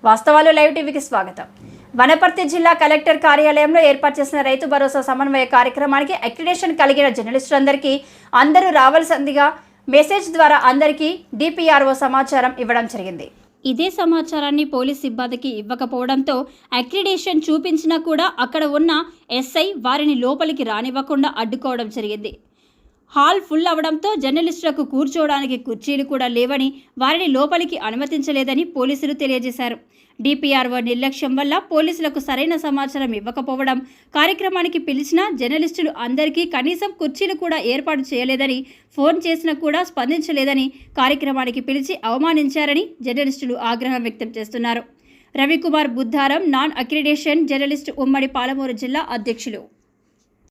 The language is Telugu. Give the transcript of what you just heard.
వాస్తవాలు లైవ్ టీవీకి స్వాగతం. వనపర్తి జిల్లా కలెక్టర్ కార్యాలయంలో ఏర్పాటు చేసిన రైతు భరోసా సమన్వయ కార్యక్రమానికి అక్రిడేషన్ కలిగిన జర్నలిస్టులందరికీ అందరూ రావాల్సిందిగా మెసేజ్ ద్వారా అందరికీ డిపిఆర్ఓ సమాచారం ఇవ్వడం జరిగింది. ఇదే సమాచారాన్ని పోలీస్ సిబ్బందికి ఇవ్వకపోవడంతో అక్రిడేషన్ చూపించినా కూడా అక్కడ ఉన్న ఎస్ఐ వారిని లోపలికి రానివ్వకుండా అడ్డుకోవడం జరిగింది. హాల్ ఫుల్ అవడంతో జర్నలిస్టులకు కూర్చోవడానికి కుర్చీలు కూడా లేవని వారిని లోపలికి అనుమతించలేదని పోలీసులు తెలియజేశారు. డిపిఆర్ఓ నిర్లక్ష్యం వల్ల పోలీసులకు సరైన సమాచారం ఇవ్వకపోవడం, కార్యక్రమానికి పిలిచిన జర్నలిస్టులు అందరికీ కనీసం కుర్చీలు కూడా ఏర్పాటు చేయలేదని, ఫోన్ చేసినా కూడా స్పందించలేదని, కార్యక్రమానికి పిలిచి అవమానించారని జర్నలిస్టులు ఆగ్రహం వ్యక్తం చేస్తున్నారు. Ravikumar Buddaram non accreditation journalist ఉమ్మడి పాలమూరు జిల్లా అధ్యక్షులు.